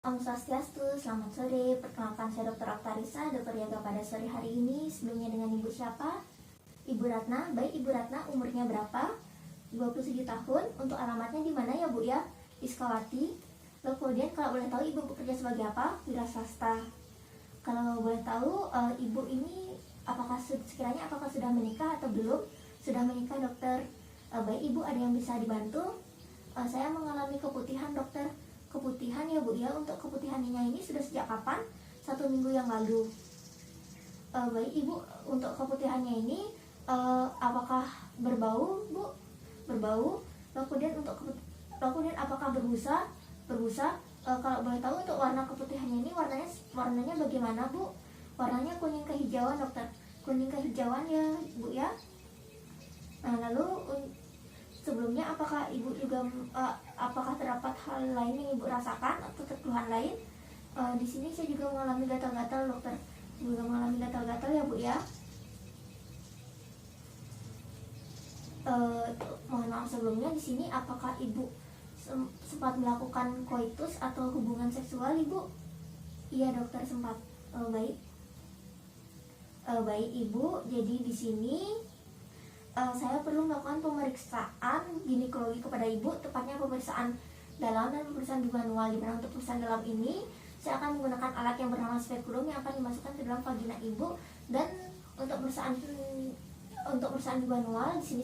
Om Swastiastu, selamat sore. Perkenalkan saya Dr. Oktarisa, dokter yoga pada sore hari ini. Sebelumnya dengan Ibu siapa? Ibu Ratna. Baik, Ibu Ratna, umurnya berapa? 27 tahun. Untuk alamatnya di mana ya, Bu ya? Di Sukawati. Lalu kemudian kalau boleh tahu Ibu bekerja sebagai apa? Wira swasta. Kalau boleh tahu, Ibu ini apakah sudah menikah atau belum? Sudah menikah, dokter. Baik, Ibu, ada yang bisa dibantu? Saya mengalami keputihan, dokter. Keputihan ya, Bu ya. Untuk keputihannya ini sudah sejak kapan? 1 minggu yang lalu. Baik, Ibu, untuk keputihannya ini apakah berbau, Bu? Berbau. Kemudian apakah berbusa? Berbusa. Kalau boleh tahu untuk warna keputihannya ini warnanya bagaimana, Bu? Warnanya kuning kehijauan, dokter. Kuning kehijauan ya, Bu ya. Nah, lalu sebelumnya apakah Ibu juga apakah terdapat hal lain yang Ibu rasakan atau keluhan lain? Di sini saya juga mengalami gatal-gatal, dokter. Juga mengalami gatal-gatal ya, Bu ya. Mohon maaf sebelumnya, di sini apakah Ibu sempat melakukan koitus atau hubungan seksual, Ibu? Iya, dokter, sempat. Baik. Baik, Ibu. Jadi di sini saya perlu melakukan pemeriksaan ginekologi kepada Ibu, tepatnya pemeriksaan dalam dan pemeriksaan manual. Di mana untuk pemeriksaan dalam ini saya akan menggunakan alat yang bernama spekulum yang akan dimasukkan ke dalam vagina Ibu, dan untuk pemeriksaan manual di sini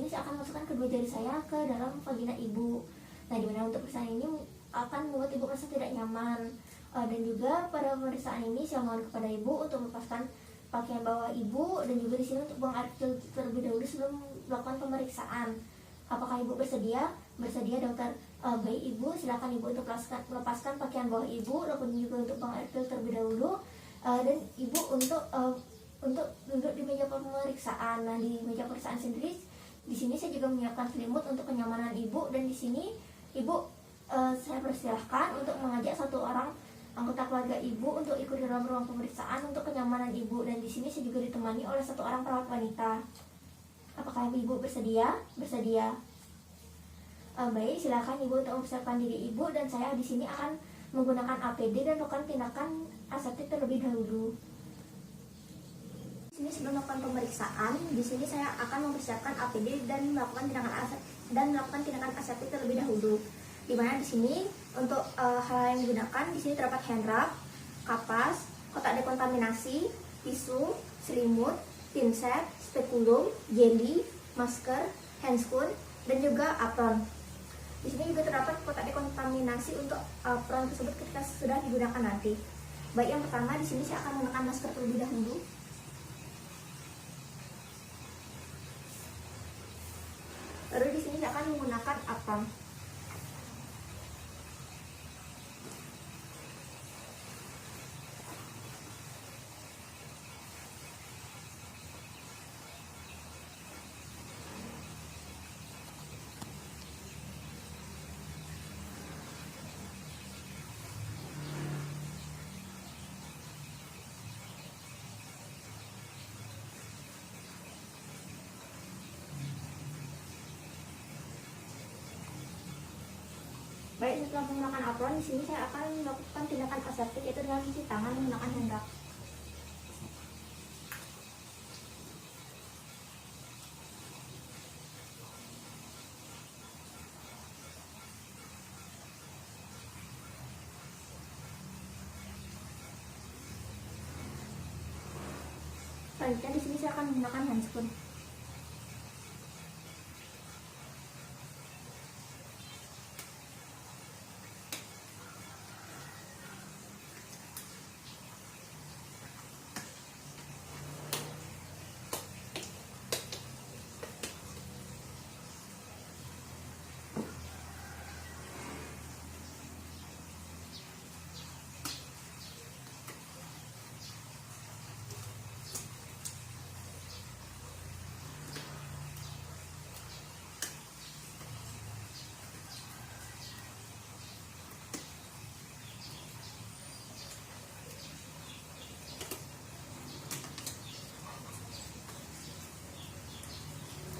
saya akan masukkan kedua jari saya ke dalam vagina Ibu. Nah, di mana untuk pemeriksaan ini akan membuat Ibu merasa tidak nyaman, dan juga pada pemeriksaan ini saya mohon kepada Ibu untuk melepaskan pakaian bawah Ibu, dan juga di sini untuk buang air kecil terlebih dahulu sebelum melakukan pemeriksaan. Apakah Ibu bersedia? Bersedia, dokter. Baik, Ibu, silakan Ibu untuk melepaskan pakaian bawah Ibu, lalu juga untuk buang air kecil terlebih dahulu, dan Ibu untuk duduk di meja pemeriksaan. Nah, di meja pemeriksaan sendiri di sini saya juga menyiapkan selimut untuk kenyamanan Ibu, dan di sini Ibu saya persilahkan untuk mengajak satu orang anggota keluarga Ibu untuk ikut dalam ruang pemeriksaan untuk kenyamanan Ibu, dan di sini saya juga ditemani oleh satu orang perawat wanita. Apakah Ibu bersedia? Bersedia. Baik, silakan Ibu untuk mempersiapkan diri Ibu, dan saya di sini akan menggunakan APD dan melakukan tindakan aseptik terlebih dahulu. Di sini sebelum melakukan pemeriksaan, di sini saya akan mempersiapkan APD dan melakukan tindakan aseptik terlebih dahulu. Di mana di sini untuk hal yang digunakan di sini terdapat hand wrap, kapas, kotak dekontaminasi, tisu, selimut, pinset, spekulum, jeli, masker, handscoon, dan juga apron. Di sini juga terdapat kotak dekontaminasi untuk apron tersebut ketika sudah digunakan nanti. Baik, yang pertama di sini saya akan menggunakan masker terlebih dahulu. Lalu di sini saya akan menggunakan apron. Baik, setelah menggunakan apron, di sini saya akan melakukan tindakan aseptik, yaitu dengan cuci tangan menggunakan hand wrap. Selanjutnya di sini saya akan menggunakan handscoon.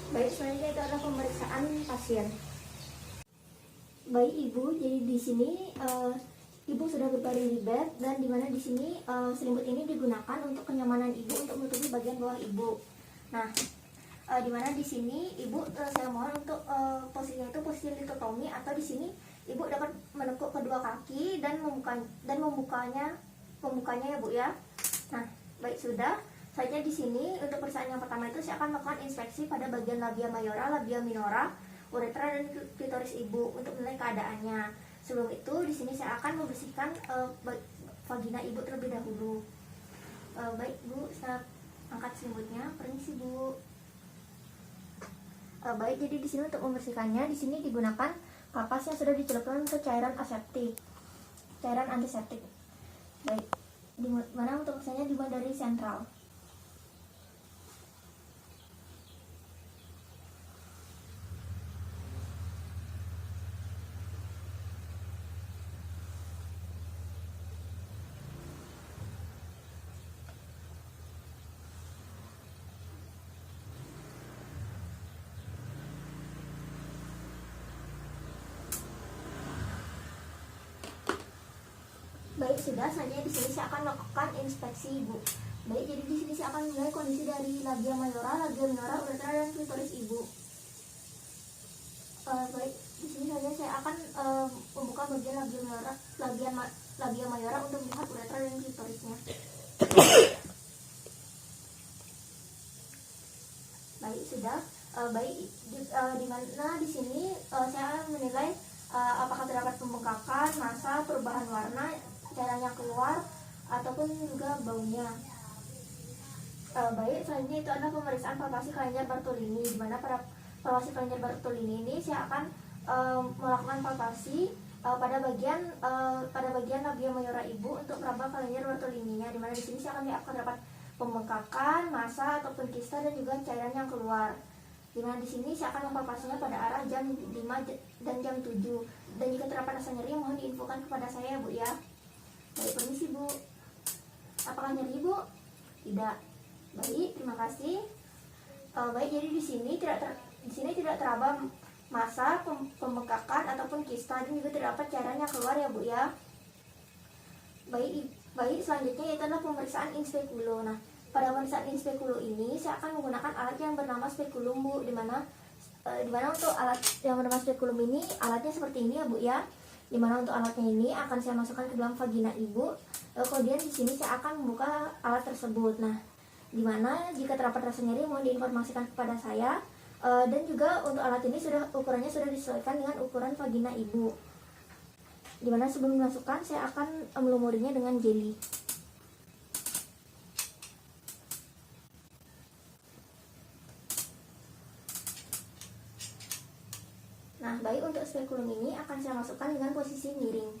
Baik, selanjutnya itu adalah pemeriksaan pasien. Baik, Ibu, jadi di sini ibu sudah berbaring di bed, dan dimana di sini selimut ini digunakan untuk kenyamanan ibu untuk menutupi bagian bawah ibu. Nah, dimana di sini ibu saya mohon untuk posisinya itu posisi litotomi, atau di sini ibu dapat menekuk kedua kaki dan membukanya ya bu ya. Nah, baik, sudah. Selanjutnya di sini untuk pemeriksaan yang pertama itu saya akan melakukan inspeksi pada bagian labia mayora, labia minora, uretra dan klitoris ibu untuk menilai keadaannya. Sebelum itu di sini saya akan membersihkan vagina ibu terlebih dahulu. Baik bu, saya angkat selimutnya. Permisi bu. Baik, jadi di sini untuk membersihkannya di sini digunakan kapas yang sudah dicelupkan ke cairan aseptik, cairan antiseptik. Baik, di mana untuk misalnya dimulai dari sentral. Baik, sudah. Selanjutnya di sini saya akan melakukan inspeksi ibu. Baik, jadi di sini saya akan menilai kondisi dari labia mayora, labia minora, uretra dan klitoris ibu. Baik, di sini saja saya akan membuka bagian labia mayora untuk melihat uretra dan klitorisnya. Baik, sudah. Baik, di mana di sini saya menilai apakah terdapat pembengkakan, massa, perubahan warna, cairan yang keluar, ataupun juga baunya. Baik, selanjutnya itu adalah pemeriksaan palpasi kelenjar Bartolini, di mana pada palpasi kelenjar Bartolini ini saya akan melakukan palpasi pada bagian labia mayora ibu untuk meraba kelenjar Bartolininya, di mana di sini saya akan lihat apakah terdapat pembengkakan, massa ataupun kista dan juga cairan yang keluar. Di mana di sini saya akan mempalpasinya pada arah jam 5 dan jam 7. Dan jika terdapat rasa nyeri mohon diinfokan kepada saya bu ya. Baik, permisi bu. Apakah nyeri bu? Tidak. Baik, terima kasih. Baik, jadi di sini tidak teraba massa, pembengkakan ataupun kista, dan juga terdapat cairan yang keluar ya bu ya. Baik, selanjutnya yaitu adalah pemeriksaan in speculo. Nah, pada pemeriksaan in speculo ini saya akan menggunakan alat yang bernama speculum bu, di mana untuk alat yang bernama speculum ini alatnya seperti ini ya bu ya. Dimana untuk alatnya ini akan saya masukkan ke dalam vagina ibu. Kemudian di sini saya akan membuka alat tersebut. Nah, dimana jika terdapat rasa nyeri mohon diinformasikan kepada saya. Dan juga untuk alat ini ukurannya sudah disesuaikan dengan ukuran vagina ibu. Dimana sebelum dimasukkan saya akan melumurinya dengan jelly. Nah, baik, untuk speculum ini akan saya masukkan dengan posisi miring.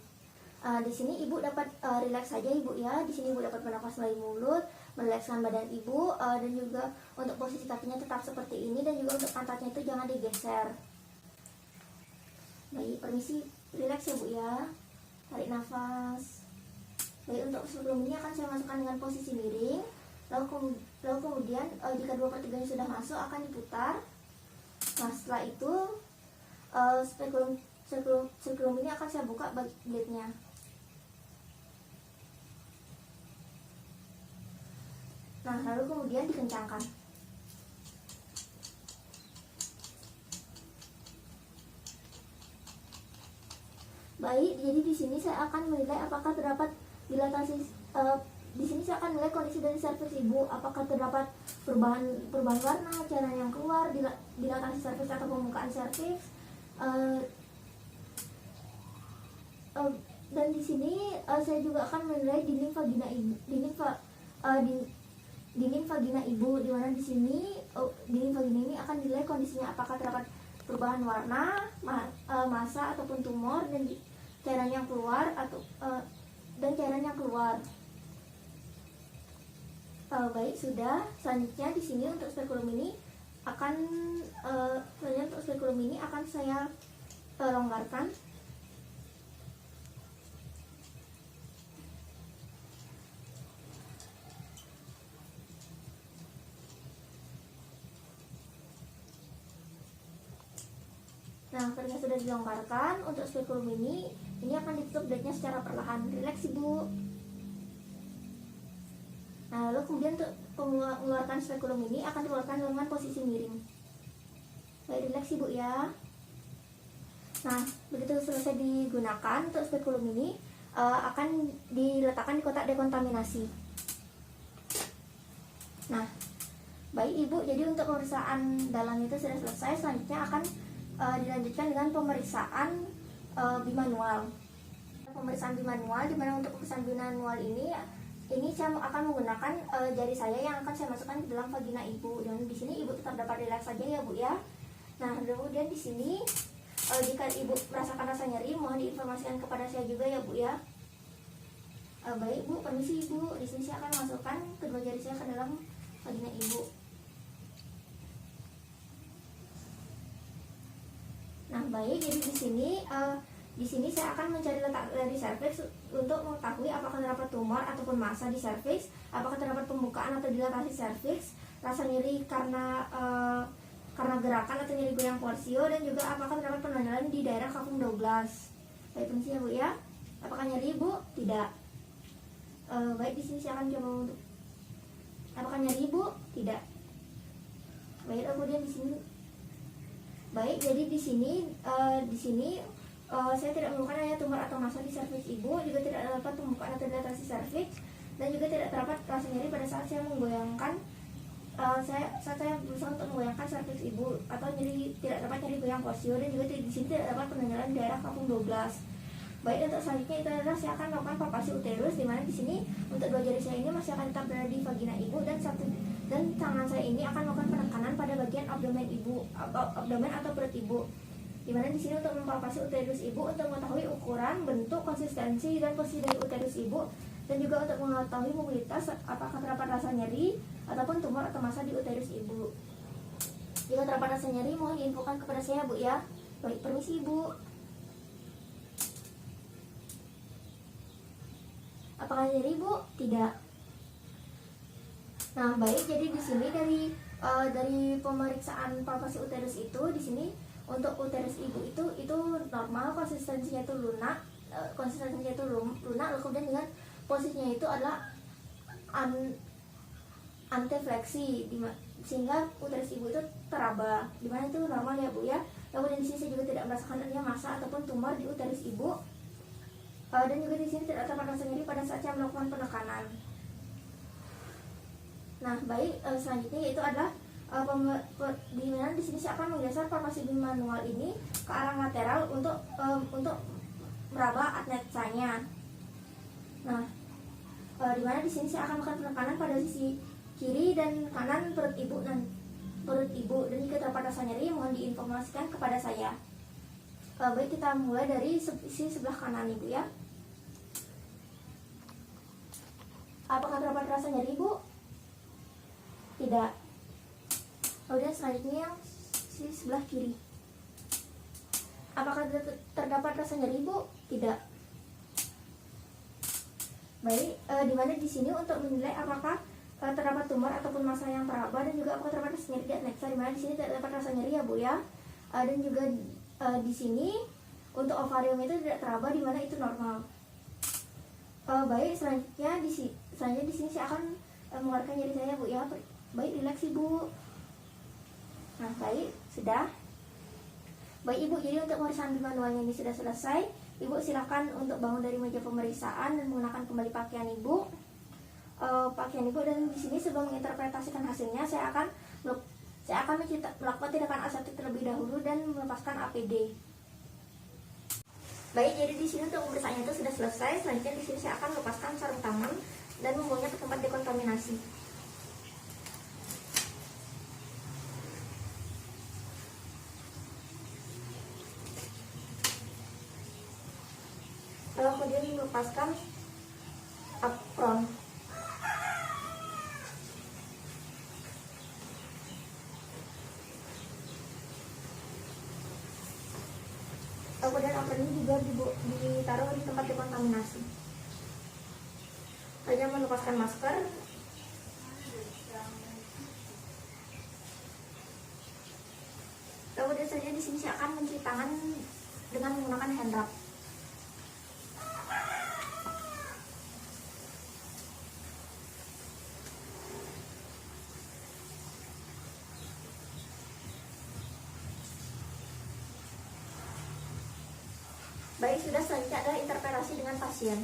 Di sini ibu dapat rileks saja ibu ya. Di sini ibu dapat bernafas melalui mulut, merilekskan badan ibu, dan juga untuk posisi kakinya tetap seperti ini, dan juga untuk pantatnya itu jangan digeser. Baik, permisi, rileks ya bu ya. Tarik nafas. Baik, untuk speculum ini akan saya masukkan dengan posisi miring. Lalu kemudian jika 2/3 sudah masuk akan diputar. Nah, setelah itu speculum ini akan saya buka blade-nya. Nah, lalu kemudian dikencangkan. Baik, jadi di sini saya akan menilai apakah terdapat dilatasi. Di sini saya akan menilai kondisi dari serviks ibu, apakah terdapat perubahan warna, cairan yang keluar, dilatasi serviks atau pembukaan serviks. Dan di sini saya juga akan menilai dinding vagina ibu, dinding vagina ibu, di mana di sini dinding vagina ini akan dinilai kondisinya apakah terdapat perubahan warna, massa ataupun tumor, dan cairan yang keluar baik, sudah. Selanjutnya di sini untuk speculum ini akan saya longgarkan. Nah, ketika sudah dilonggarkan untuk speculum ini Ini akan ditutup blade-nya secara perlahan. Rileks Ibu. Nah, lalu kemudian untuk mengeluarkan spekulum ini akan dikeluarkan dengan posisi miring. Baik, rileks Ibu ya. Nah, begitu selesai digunakan, untuk spekulum ini akan diletakkan di kotak dekontaminasi. Nah, baik Ibu, jadi untuk pemeriksaan dalam itu sudah selesai. Selanjutnya akan dilanjutkan dengan pemeriksaan bimanual. Pemeriksaan bimanual, di mana untuk pemeriksaan bimanual ini saya akan menggunakan jari saya yang akan saya masukkan ke dalam vagina Ibu. Dan di sini Ibu tetap dapat rileks saja ya Bu ya. Nah, kemudian di sini jika Ibu merasakan rasa nyeri, mohon diinformasikan kepada saya juga ya Bu ya. Baik Bu, permisi Ibu. Di sini saya akan masukkan kedua jari saya ke dalam vagina Ibu. Nah, baik, jadi di sini saya akan mencari letak dari serviks untuk mengetahui apakah terdapat tumor ataupun massa di serviks, apakah terdapat pembukaan atau dilatasi serviks, rasa nyeri karena gerakan atau nyeri goyang porsio, dan juga apakah terdapat penonjolan di daerah kafum Douglas. Baik, permisi ya Bu ya. Apakah nyeri Bu? Tidak. Baik, di sini saya akan coba untuk apakah nyeri Bu? Tidak. Baik, kemudian di sini. Baik, jadi di sini saya tidak menemukan adanya tumor atau massa di serviks Ibu, juga tidak terdapat pembukaan atau dilatasi serviks, dan juga tidak terdapat rasa nyeri pada saat saya menggoyangkan saat saya berusaha untuk menggoyangkan serviks Ibu, atau tidak terdapat nyeri goyang porsio, dan juga di sini tidak terdapat penonjolan di daerah kafum Douglas. Baik, untuk selanjutnya itu adalah saya akan melakukan palpasi uterus, di mana di sini untuk dua jari saya ini masih akan tetap berada di vagina Ibu, dan tangan saya ini akan melakukan penekanan pada bagian abdomen Ibu, abdomen atau perut Ibu. Di mana di sini untuk mempalpasi uterus Ibu untuk mengetahui ukuran, bentuk, konsistensi, dan posisi dari uterus Ibu, dan juga untuk mengetahui mobilitas apakah terdapat rasa nyeri ataupun tumor atau massa di uterus Ibu. Jika terdapat rasa nyeri, mohon diinfokan kepada saya Bu ya. Baik, permisi Ibu. Apakah nyeri Bu? Tidak. Nah, baik, jadi di sini dari pemeriksaan palpasi uterus itu, di sini untuk uterus Ibu itu normal, konsistensinya itu lunak, lalu kemudian dengan posisinya itu adalah antefleksi, sehingga uterus Ibu itu teraba, dimana itu normal ya Bu ya. Kemudian di sini saya juga tidak merasakan adanya massa ataupun tumor di uterus Ibu, dan juga di sini tidak terdapat rasa nyeri pada saat saya melakukan penekanan. Nah, baik, selanjutnya yaitu adalah di mana di sini saya akan menggeser palpasi bimanual ini ke arah lateral untuk meraba adnexanya. Nah, di mana di sini saya akan melakukan penekanan pada sisi kiri dan kanan perut Ibu, dan jika terdapat rasa nyeri mohon diinformasikan kepada saya. Baik, kita mulai dari sisi sebelah kanan Ibu ya. Apakah terdapat rasa nyeri Bu? Tidak. Kemudian selanjutnya yang sisi sebelah kiri. Apakah terdapat rasa nyeri Bu? Tidak. Baik, dimana di sini untuk menilai apakah terdapat tumor ataupun massa yang teraba, dan juga apakah terdapat rasa nyeri di adnexa, dimana di sini tidak terdapat rasa nyeri ya Bu ya. Dan juga di sini untuk ovarium itu tidak teraba, dimana itu normal. Baik, selanjutnya di sini saya akan mengeluarkan nyeri saya Bu ya. Baik, rileks Ibu. Nah, baik, sudah. Baik Ibu, jadi untuk pemeriksaan bimanualnya ini sudah selesai. Ibu silakan untuk bangun dari meja pemeriksaan dan menggunakan kembali pakaian Ibu. Dan di sini sebelum menginterpretasikan hasilnya, saya akan melakukan tindakan aseptik terlebih dahulu dan melepaskan APD. Baik, jadi di sini untuk pemeriksaannya itu sudah selesai. Selanjutnya di sini saya akan melepaskan sarung tangan dan membawanya ke tempat dekontaminasi. Lalu kemudian melepaskan apron. Kemudian apron ini juga ditaruh di tempat dekontaminasi. Hanya melepaskan masker. Kemudian saja di sini saya akan mencuci tangan dengan menggunakan hand rub. Baik, sudah. Selanjutnya adalah interpretasi dengan pasien.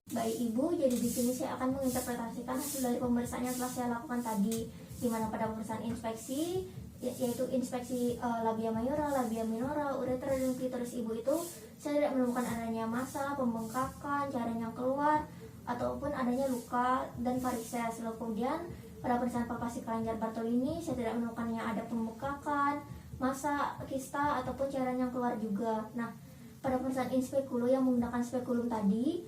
Baik Ibu, jadi di sini saya akan menginterpretasikan hasil dari pemeriksaan yang telah saya lakukan tadi, di mana pada pemeriksaan inspeksi, yaitu inspeksi labia mayora, labia minora, uretra, dan klitoris Ibu itu saya tidak menemukan adanya massa, pembengkakan, cairan yang keluar, ataupun adanya luka dan varises. Lalu kemudian pada pemeriksaan palpasi kelenjar Bartolini saya tidak menemukan yang ada pembengkakan, massa, kista, ataupun cairan yang keluar juga. Nah, pada pemeriksaan in speculo yang menggunakan spekulum tadi,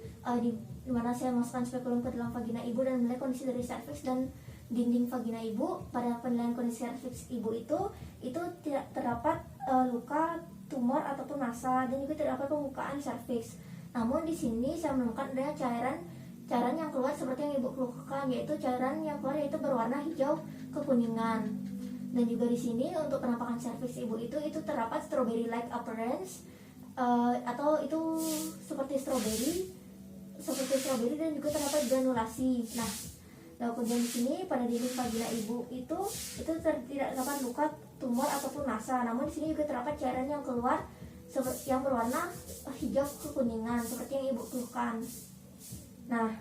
di mana saya masukkan spekulum ke dalam vagina Ibu dan menilai kondisi dari serviks dan dinding vagina Ibu. Pada penilaian kondisi serviks Ibu itu tidak terdapat luka, tumor ataupun massa, dan juga tidak terdapat pembukaan serviks. Namun di sini saya menemukan adanya cairan yang keluar seperti yang Ibu keluhkan, yaitu cairan yang keluar yaitu berwarna hijau kekuningan. Dan juga di sini untuk penampakan serviks Ibu itu terdapat strawberry like appearance, atau itu seperti strawberry dan juga terdapat granulasi. Nah, lalu kemudian di sini pada dinding vagina Ibu itu tidak terdapat luka, tumor ataupun massa. Namun di sini juga terdapat cairan yang keluar yang berwarna hijau kekuningan seperti yang Ibu keluhkan. Nah,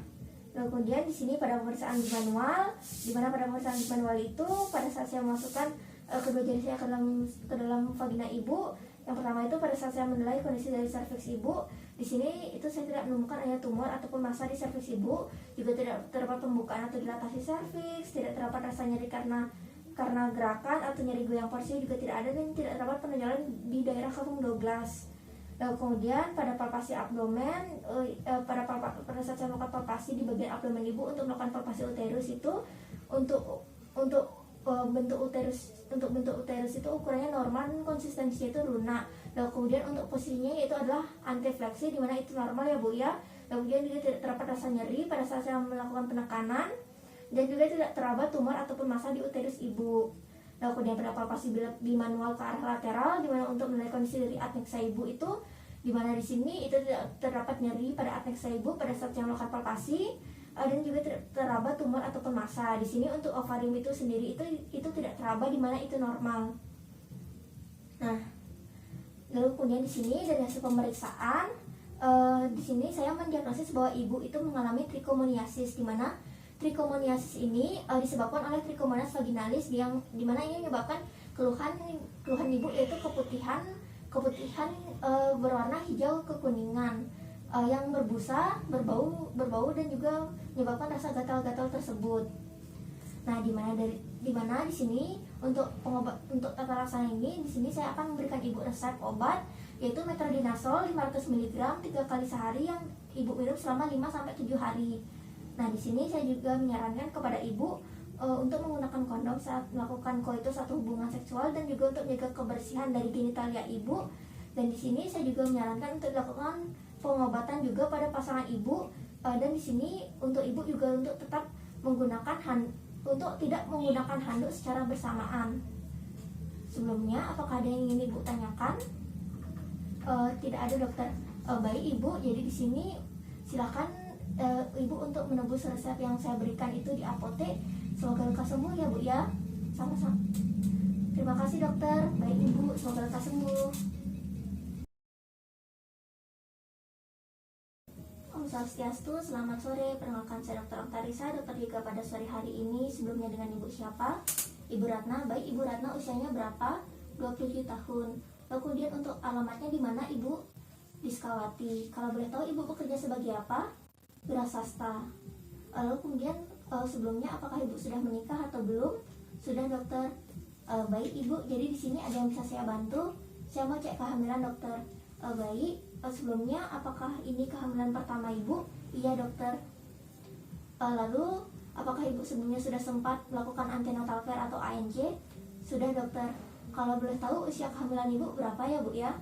lalu kemudian di sini pada pemeriksaan manual, di mana pada pemeriksaan manual itu pada saat saya memasukkan kedua jari saya ke dalam vagina Ibu, yang pertama itu pada saat saya menilai kondisi dari serviks Ibu, di sini itu saya tidak menemukan adanya tumor ataupun massa di serviks Ibu, juga tidak terdapat pembukaan atau dilatasi serviks, tidak terdapat rasa nyeri karena gerakan atau nyeri goyang porsi juga tidak ada, dan tidak terdapat penonjolan di daerah kafum Douglas. Lalu kemudian pada palpasi abdomen, pada saat saya melakukan palpasi di bagian abdomen Ibu untuk melakukan palpasi uterus itu untuk bentuk uterus itu ukurannya normal dan konsistensinya itu lunak. Lalu kemudian untuk posisinya itu adalah antifleksi, di mana itu normal ya Bu ya. Lalu kemudian juga tidak terdapat rasa nyeri pada saat saya melakukan penekanan, dan juga tidak terdapat tumor ataupun massa di uterus Ibu. Lalu kemudian pada palpasi bimanual ke arah lateral, di mana untuk menilai kondisi dari adnexa Ibu itu, di mana di sini itu tidak terdapat nyeri pada adnexa Ibu pada saat saya melakukan palpasi, dan juga teraba tumor ataupun massa. Di sini untuk ovarium itu sendiri itu tidak teraba, di mana itu normal. Nah, lalu kemudian di sini dari hasil pemeriksaan, di sini saya mendiagnosis bahwa Ibu itu mengalami trichomoniasis, di mana trichomoniasis ini disebabkan oleh Trichomonas vaginalis, yang di mana ini menyebabkan keluhan Ibu yaitu keputihan berwarna hijau kekuningan, yang berbusa, berbau dan juga menyebabkan rasa gatal-gatal tersebut. Nah, di mana di sini untuk tata laksana ini, di sini saya akan memberikan Ibu resep obat yaitu metronidazole 500 mg 3 kali sehari yang Ibu minum selama 5 sampai 7 hari. Nah, di sini saya juga menyarankan kepada Ibu untuk menggunakan kondom saat melakukan koitus atau hubungan seksual, dan juga untuk menjaga kebersihan dari genitalia Ibu. Dan di sini saya juga menyarankan untuk dilakukan pengobatan juga pada pasangan Ibu, dan di sini untuk Ibu juga untuk tetap tidak menggunakan handuk secara bersamaan. Sebelumnya, apakah ada yang ingin Ibu tanyakan? Tidak ada, dokter. Baik Ibu, jadi di sini silakan Ibu untuk menebus resep yang saya berikan itu di apotek. Semoga lekas sembuh ya Bu ya. Sama-sama. Terima kasih dokter. Baik Ibu, semoga lekas sembuh. Om Swastiastu, selamat sore. Perkenalkan saya Dr. Oktarisa, dokter Dika pada sore hari ini. Sebelumnya dengan Ibu siapa? Ibu Ratna. Baik Ibu Ratna, usianya berapa? 27 tahun. Lalu kemudian untuk alamatnya di mana Ibu? Diskawati. Kalau boleh tahu Ibu bekerja sebagai apa? Wirasasta. Lalu kemudian sebelumnya apakah Ibu sudah menikah atau belum? Sudah dokter. Baik Ibu, jadi di sini ada yang bisa saya bantu. Saya mau cek kehamilan dokter. Baik, sebelumnya apakah ini kehamilan pertama Ibu? Iya dokter. Lalu apakah Ibu sebelumnya sudah sempat melakukan antenatal care atau ANC? Sudah dokter. Kalau boleh tahu usia kehamilan Ibu berapa ya Bu ya?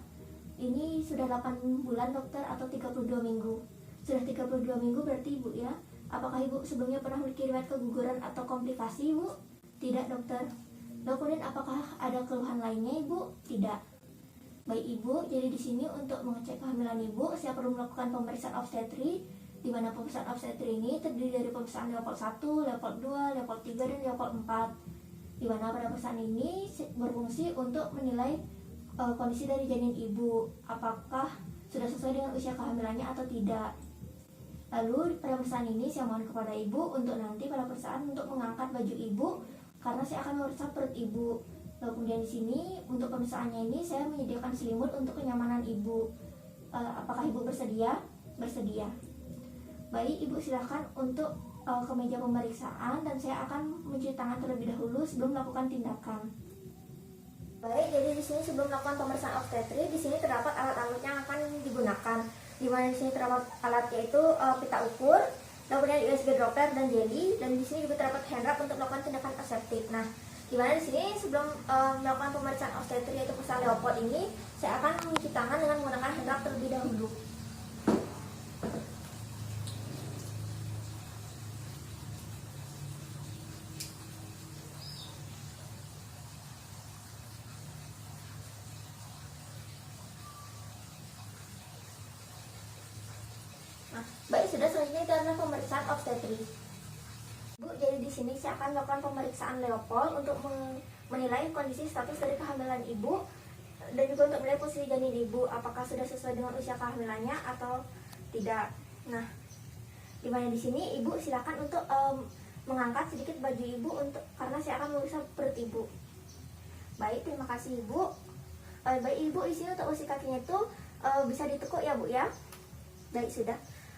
Ini sudah 8 bulan dokter atau 32 minggu. Sudah 32 minggu berarti Ibu ya. Apakah Ibu sebelumnya pernah memiliki riwayat keguguran atau komplikasi Ibu? Tidak dokter. Lalu kemudian apakah ada keluhan lainnya Ibu? Tidak. Baik Ibu, jadi di sini untuk mengecek kehamilan Ibu, saya perlu melakukan pemeriksaan obstetri, di mana pemeriksaan obstetri ini terdiri dari pemeriksaan level 1, level 2, level 3, dan level 4. Di mana pada pemeriksaan ini berfungsi untuk menilai kondisi dari janin Ibu, apakah sudah sesuai dengan usia kehamilannya atau tidak. Lalu pada pemeriksaan ini saya mohon kepada ibu untuk nanti pada pemeriksaan untuk mengangkat baju ibu karena saya akan memeriksa perut ibu. Lalu kemudian di sini untuk pemeriksaannya ini saya menyediakan selimut untuk kenyamanan ibu. Apakah ibu bersedia? Bersedia. Baik, ibu silakan untuk ke meja pemeriksaan dan saya akan mencuci tangan terlebih dahulu sebelum melakukan tindakan. Baik, jadi di sini sebelum melakukan pemeriksaan obstetri, di sini terdapat alat-alat yang akan digunakan. Di mana di sini terdapat alat yaitu pita ukur, kemudian USB droplet dan jeli, dan di sini juga terdapat hand wrap untuk melakukan tindakan aseptik. Nah, di mana di sini sebelum melakukan pemeriksaan obstetri yaitu pemeriksaan Leopold ini, saya akan mencuci tangan dengan menggunakan hand wrap terlebih dahulu. Nah, baik, sudah, selanjutnya itu adalah pemeriksaan obstetri. Bu, jadi di sini saya akan melakukan pemeriksaan Leopold untuk menilai kondisi status dari kehamilan ibu dan juga untuk menilai posisi janin ibu apakah sudah sesuai dengan usia kehamilannya atau tidak. Nah, dimana di sini ibu silakan untuk mengangkat sedikit baju ibu untuk karena saya akan memeriksa perut ibu. Baik, terima kasih ibu. Baik ibu, isi untuk usi kakinya itu bisa ditekuk ya bu ya. Baik, sudah.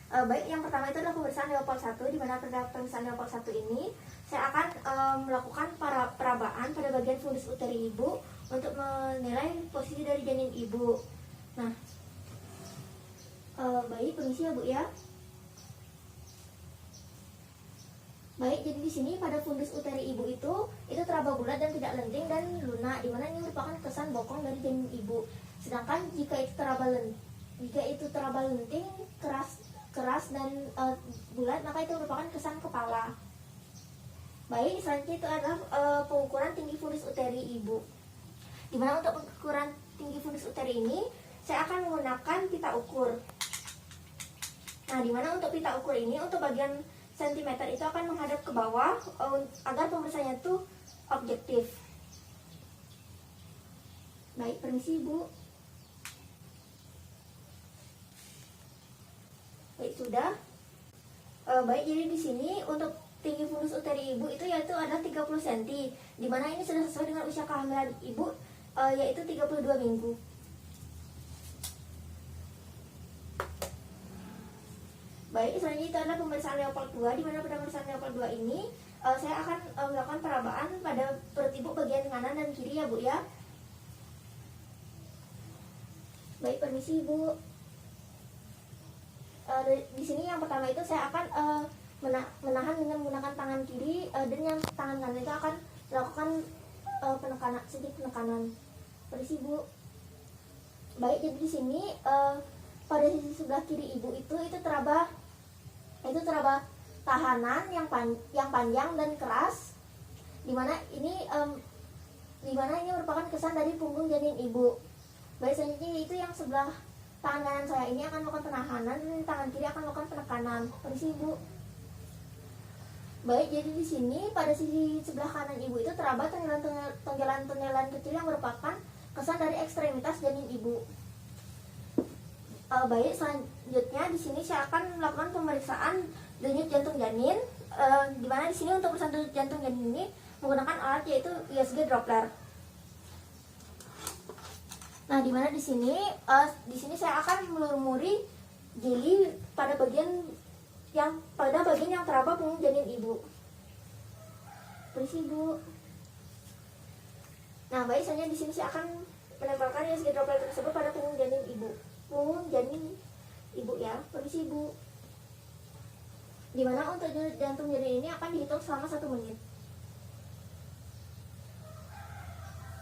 Baik, yang pertama itu adalah pemeriksaan Leopold 1, di mana pada pemeriksaan Leopold 1 ini saya akan melakukan perabaan pada bagian fundus uteri ibu untuk menilai posisi dari janin ibu. Nah, baik, permisi ya bu ya. Baik, jadi di sini pada fundus uteri ibu itu teraba bulat dan tidak lenting dan lunak, di mana ini merupakan kesan bokong dari janin ibu. Sedangkan jika itu teraba lenting, keras dan bulat, maka itu merupakan kesan kepala. Baik, selanjutnya itu adalah pengukuran tinggi fundus uteri ibu. Dimana untuk pengukuran tinggi fundus uteri ini saya akan menggunakan pita ukur. Nah, dimana untuk pita ukur ini untuk bagian sentimeter itu akan menghadap ke bawah agar pemeriksaannya itu objektif. Baik, permisi ibu. Baik, sudah. Baik, jadi di sini untuk tinggi fundus uteri ibu itu yaitu adalah 30 cm, di mana ini sudah sesuai dengan usia kehamilan ibu yaitu 32 minggu. Baik, selanjutnya itu adalah pemeriksaan Leopold 2, di mana pada pemeriksaan Leopold 2 ini saya akan melakukan perabaan pada perut ibu bagian kanan dan kiri ya bu ya. Baik, permisi ibu. Di sini yang pertama itu saya akan menahan dengan menggunakan tangan kiri dan yang tangan kanan itu akan melakukan sedikit penekanan. Permisi bu. Baik, jadi di sini pada sisi sebelah kiri ibu itu teraba tahanan yang panjang dan keras, dimana ini merupakan kesan dari punggung janin ibu. Baik, selanjutnya itu yang sebelah tangan kanan saya ini akan melakukan penahanan dan tangan kiri akan melakukan penekanan. Permisi ibu. Baik, jadi di sini pada sisi sebelah kanan ibu itu teraba tenggelan kecil yang merupakan kesan dari ekstremitas janin ibu. Baik, selanjutnya di sini saya akan melakukan pemeriksaan denyut jantung janin, di mana di sini untuk pemeriksaan denyut jantung janin ini menggunakan alat yaitu USB Doppler. Nah, di mana di sini saya akan melumuri jeli pada bagian yang teraba punggung janin ibu. Permisi ibu. Nah, baik, selanjutnya di sini saya akan menempelkan USB Doppler tersebut pada punggung janin ibu. Ya, permisi ibu. Dimana untuk jantung janin ini akan dihitung selama 1 menit.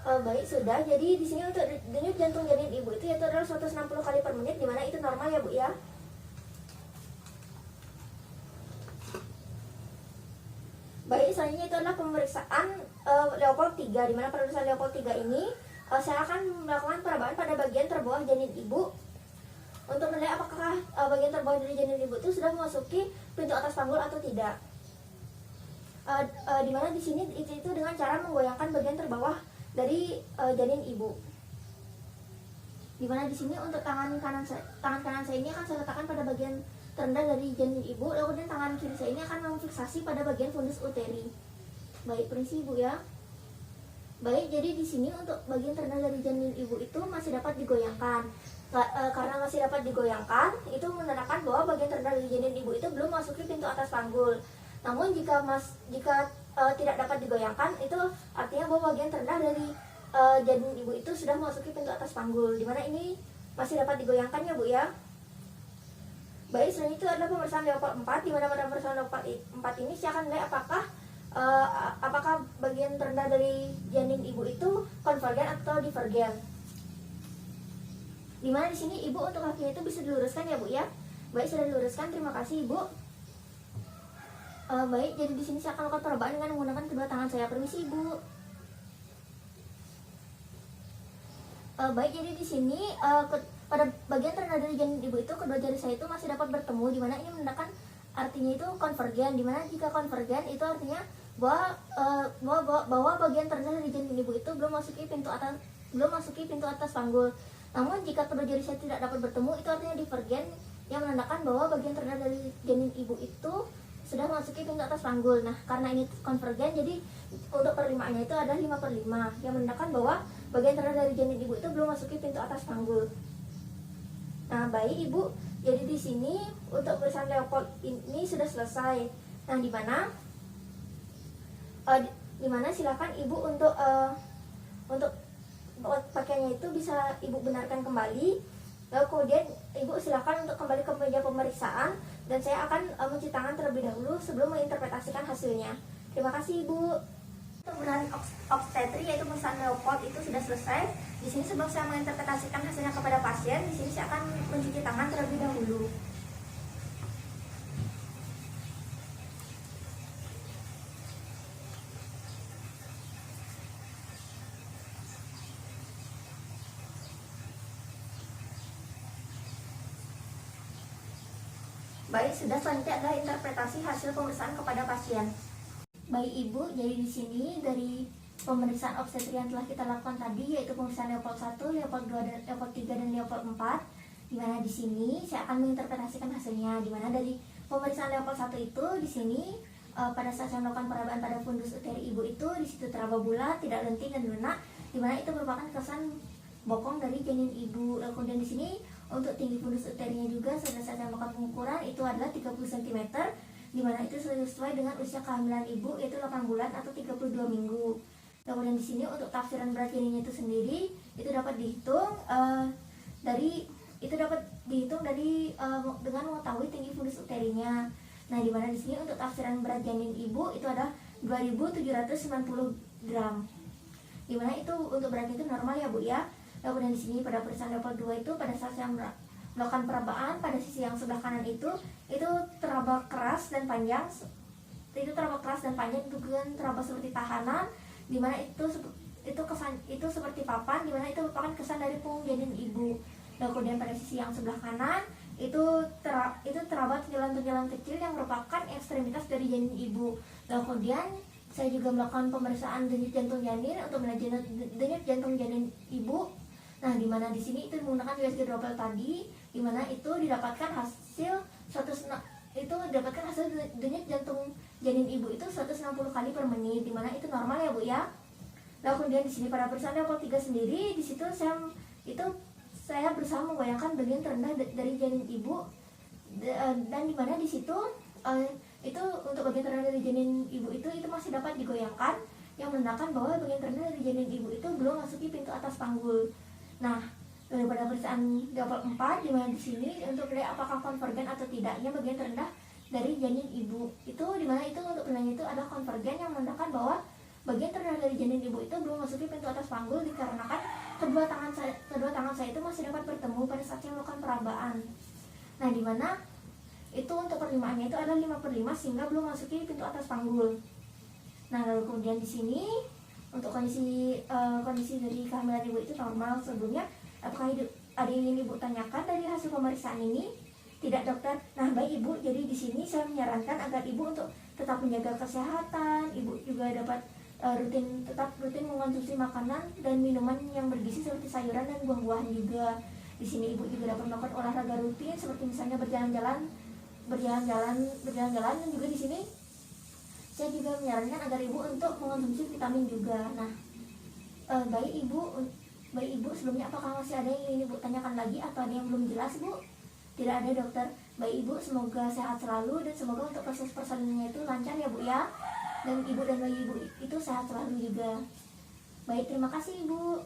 Baik, sudah. Jadi di sini untuk denyut jantung janin ibu itu yaitu adalah 160 kali per menit, dimana itu normal ya bu ya. Baik, selanjutnya itu adalah pemeriksaan Leopold 3, dimana pemeriksaan Leopold 3 ini saya akan melakukan perabaan pada bagian terbawah janin ibu untuk menilai apakah bagian terbawah dari janin ibu itu sudah memasuki pintu atas panggul atau tidak. Dimana di sini itu dengan cara menggoyangkan bagian terbawah dari janin ibu. Dimana di sini untuk tangan kanan saya ini akan saya letakkan pada bagian terendah dari janin ibu, kemudian tangan kiri saya ini akan memfiksasi pada bagian fundus uteri. Baik, permisi ibu ya. Baik, jadi di sini untuk bagian terendah dari janin ibu itu masih dapat digoyangkan. Karena masih dapat digoyangkan, itu menandakan bahwa bagian terendah dari janin ibu itu belum masuki pintu atas panggul. Namun jika tidak dapat digoyangkan, itu artinya bahwa bagian terendah dari janin ibu itu sudah memasuki pintu atas panggul, dimana ini masih dapat digoyangkan ya bu ya. Baik, selanjutnya itu adalah pemeriksaan Leopold 4, dimana pada pemeriksaan Leopold 4 ini saya akan melihat apakah bagian terendah dari janin ibu itu konvergen atau divergen. Dimana di sini ibu untuk kakinya itu bisa diluruskan ya bu ya. Baik, sudah diluruskan, terima kasih ibu. Baik, jadi di sini saya akan melakukan percobaan dengan menggunakan kedua tangan saya. Permisi ibu. Baik, jadi di sini pada bagian terendah dari janin ibu itu kedua jari saya itu masih dapat bertemu, dimana ini menandakan artinya itu konvergen. Dimana jika konvergen itu artinya bahwa bagian terendah dari janin ibu itu belum masuki pintu atas panggul. Namun jika kedua jari saya tidak dapat bertemu, itu artinya divergen, yang menandakan bahwa bagian terendah dari janin ibu itu sudah memasuki pintu atas panggul. Nah, karena ini konvergen, jadi untuk perlimaannya itu ada 5/5, yang menandakan bahwa bagian terendah dari janin ibu itu belum masuki pintu atas panggul. Nah, baik ibu, jadi di sini untuk pemeriksaan Leopold ini sudah selesai. Nah, dimana silakan ibu untuk pakaiannya itu bisa ibu benarkan kembali. Lalu kemudian ibu silakan untuk kembali ke meja pemeriksaan, dan saya akan mencuci tangan terlebih dahulu sebelum menginterpretasikan hasilnya. Terima kasih ibu. Pemeriksaan obstetri yaitu pemeriksaan Leopold itu sudah selesai. Di sini sebelum saya menginterpretasikan hasilnya kepada pasien, di sini saya akan mencuci tangan terlebih dahulu. Baik, sudah, selanjutnya adalah interpretasi hasil pemeriksaan kepada pasien. Baik ibu, jadi di sini dari pemeriksaan obstetri yang telah kita lakukan tadi, yaitu pemeriksaan Leopold 1, Leopold 2, Leopold 3, dan Leopold 4, dimana di sini saya akan menginterpretasikan hasilnya. Dimana dari pemeriksaan Leopold 1 itu di sini pada saat saya melakukan perabaan pada fundus uteri ibu itu di situ teraba bulat, tidak lentik dan lunak, dimana itu merupakan kesan bokong dari janin ibu. Kemudian di sini untuk tinggi fundus uterinya juga sudah saya melakukan pengukuran, itu adalah 30 cm, dimana itu sesuai dengan usia kehamilan ibu, yaitu 8 bulan atau 32 minggu. Kemudian di sini untuk tafsiran berat janinnya itu sendiri itu dapat dihitung dengan mengetahui tinggi fundus uterinya. Nah, dimana di sini untuk tafsiran berat janin ibu itu ada 2.790 gram. Dimana itu untuk beratnya itu normal ya bu ya. Kemudian di sini pada pemeriksaan Leopold 2 itu pada saat saya melakukan perabaan pada sisi yang sebelah kanan itu teraba keras dan panjang. Itu teraba keras dan panjang, bukan teraba seperti tahanan, dimana itu seperti papan, dimana itu merupakan kesan dari punggung janin ibu. Dan kemudian pada sisi yang sebelah kanan itu teraba tunjalan-tunjalan kecil yang merupakan ekstremitas dari janin ibu. Dan kemudian saya juga melakukan pemeriksaan denyut jantung janin untuk melihat denyut jantung janin ibu. Nah, dimana di sini itu menggunakan USG Doppler tadi, dimana itu didapatkan hasil denyut jantung janin ibu itu 160 kali per menit, dimana itu normal ya bu ya. Lalu kemudian di sini pada pemeriksaan Leopold 3 sendiri, di situ saya berusaha membayangkan bagian terendah dari janin ibu, dan dimana di situ itu untuk bagian terendah dari janin ibu itu masih dapat digoyangkan, yang menandakan bahwa bagian terendah dari janin ibu itu belum masuki pintu atas panggul. Nah, daripada pemeriksaan Leopold 4, dimana di sini untuk melihat apakah konvergen atau tidaknya bagian terendah dari janin ibu itu, dimana itu untuk penilaian itu adalah konvergen, yang menandakan bahwa bagian terendah dari janin ibu itu belum masuki pintu atas panggul, dikarenakan kedua tangan saya itu masih dapat bertemu pada saat saya melakukan perabaan. Nah, dimana itu untuk perlimaannya itu adalah 5/5 sehingga belum masuki pintu atas panggul. Nah, lalu kemudian di sini untuk kondisi dari kehamilan ibu itu normal sebelumnya. Apakah ada yang ingin ibu tanyakan dari hasil pemeriksaan ini? Tidak dokter. Nah, baik ibu, jadi di sini saya menyarankan agar ibu untuk tetap menjaga kesehatan, ibu juga dapat tetap rutin mengkonsumsi makanan dan minuman yang bergizi seperti sayuran dan buah-buahan juga. Di sini ibu juga dapat melakukan olahraga rutin seperti misalnya berjalan-jalan dan juga di sini saya juga menyarankan agar ibu untuk mengkonsumsi vitamin juga. Nah, baik ibu sebelumnya apakah masih ada yang ingin ibu tanyakan lagi atau ada yang belum jelas, Bu? Tidak ada, dokter. Baik ibu, semoga sehat selalu dan semoga untuk proses persalinannya itu lancar ya Bu ya, dan ibu dan bayi ibu itu sehat selalu juga. Baik, terima kasih ibu.